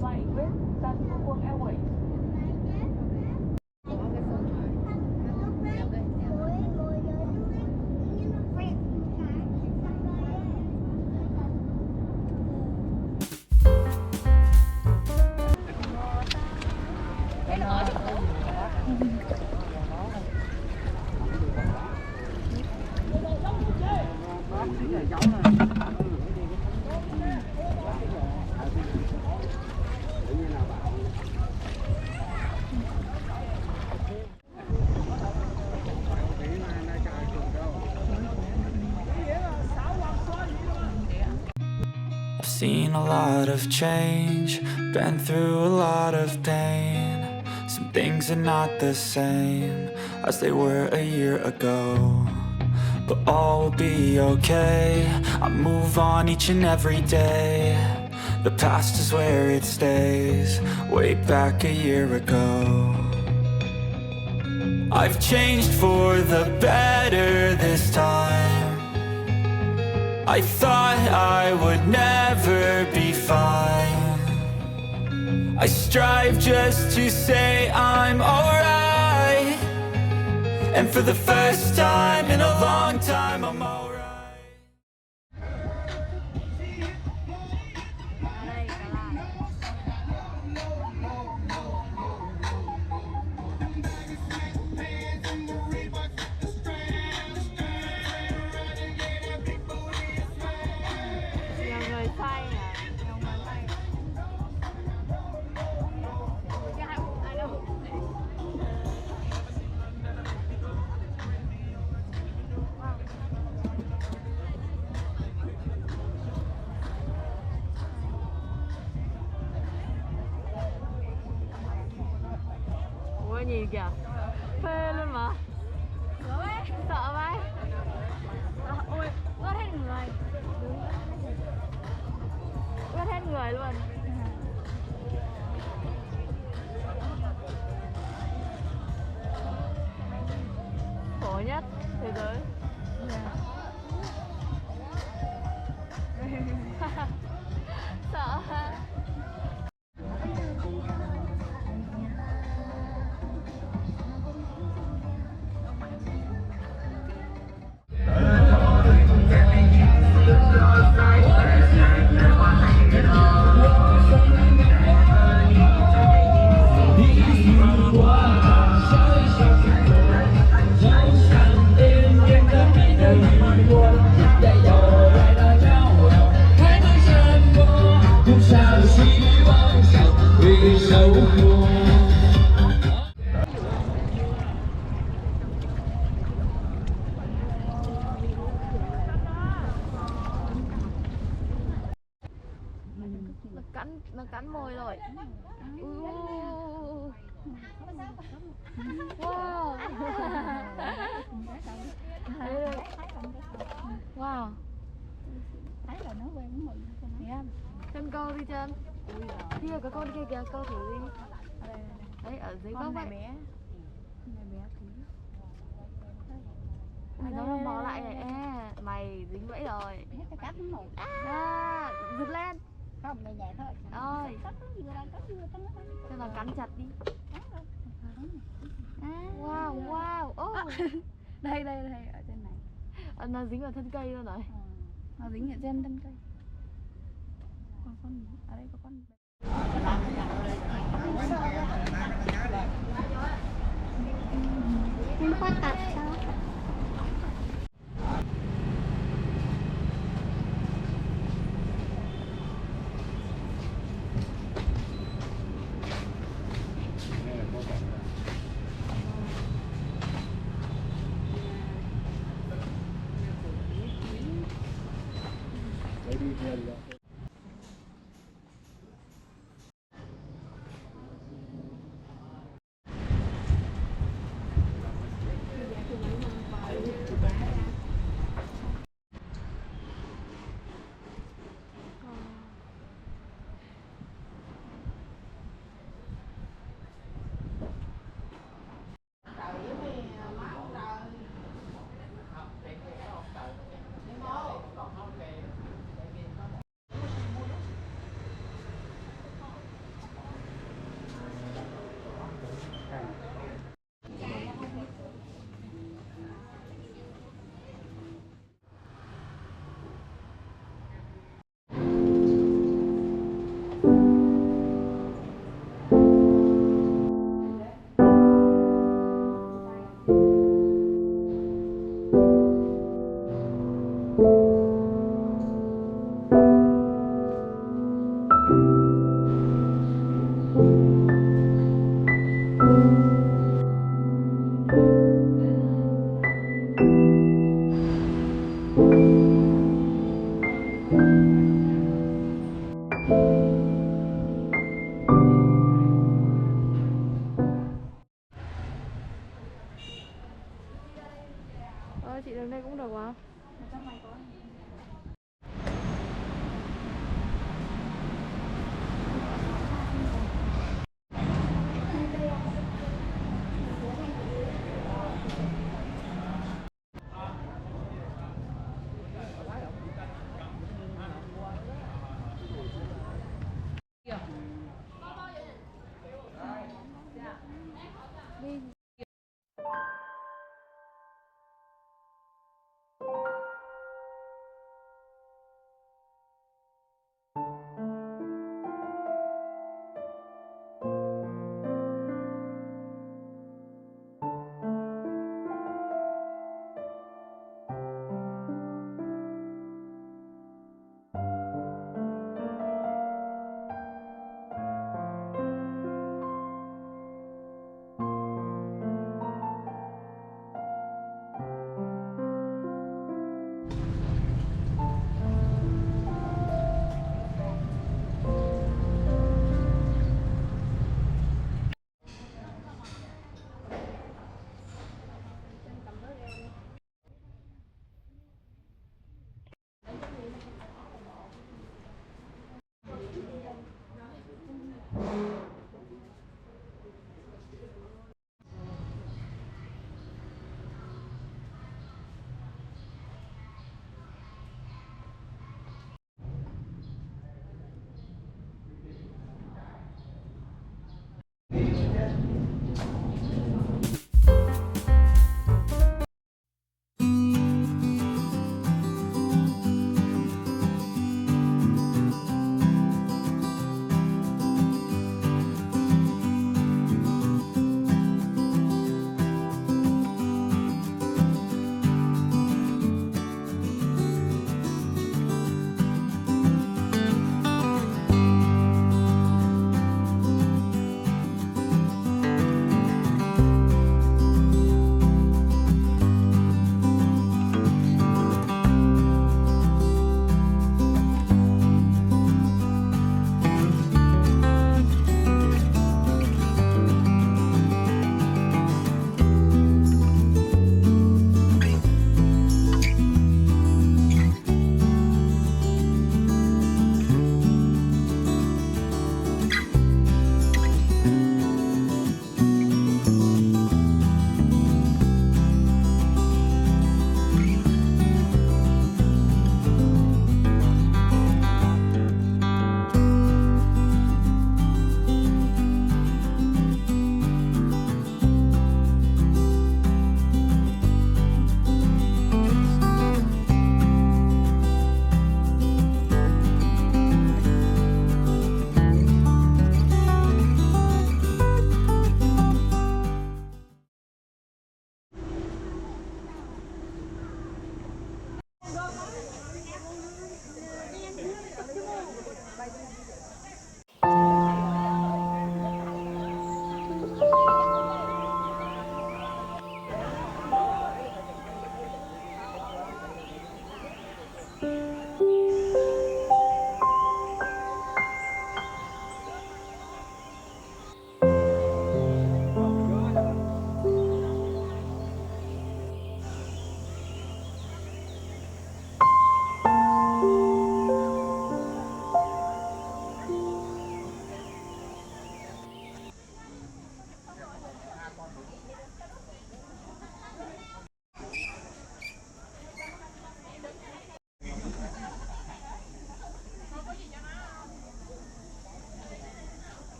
vậy quyết tân quân eo quỷ. Seen a lot of change, been through a lot of pain. Some things are not the same as they were a year ago, but all will be okay. I move on each and every day. The past is where it stays, way back a year ago. I've changed for the better this time. I thought I would never be fine. I strive just to say I'm alright, and for the first time in a long time I'm alright. Ủa gì kìa, phê luôn mà. Sợ vậy. Ôi, ướt hết người. Ướt hết người luôn. Khổ nhất thế giới. Sợ ha. Nó cắn môi rồi. Wow. Wow. Thấy là nó quen mình. Chân câu đi chân. Kia có con kia kìa, câu thử đi. Đấy ở dưới gốc này bé. Này bé tí. Nó đang bò lại này. À, mày dính bẫy rồi. Cái cắt nó một. À, giật lên. Không, nhẹ nhẹ thôi. Ôi. Cho nó cắn chặt đi. Wow, wow. Oh. Đây ở trên này. Nó dính vào thân cây luôn rồi. Nó dính ở trên thân cây. Còn con ở đây có con. Không có tập sao?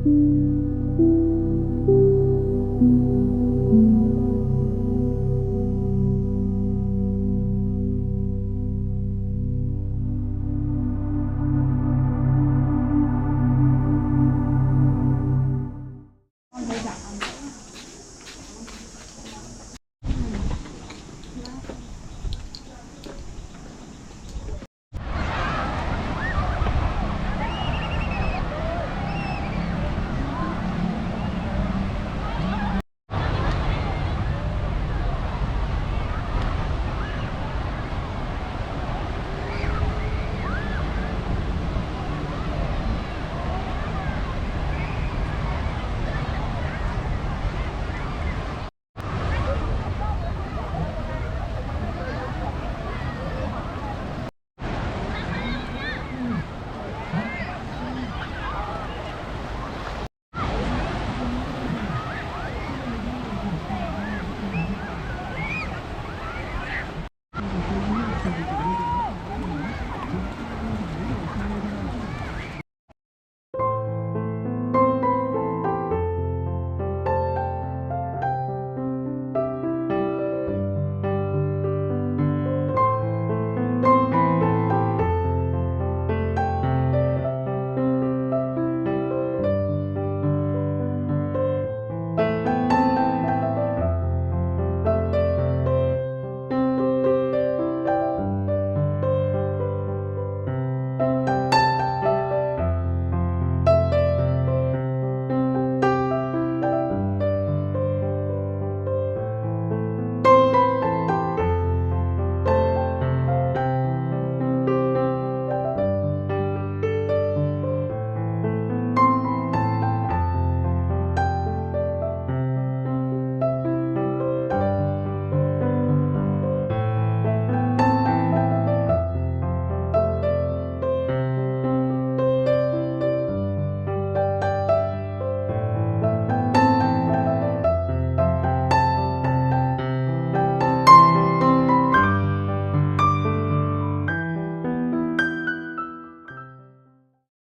Thank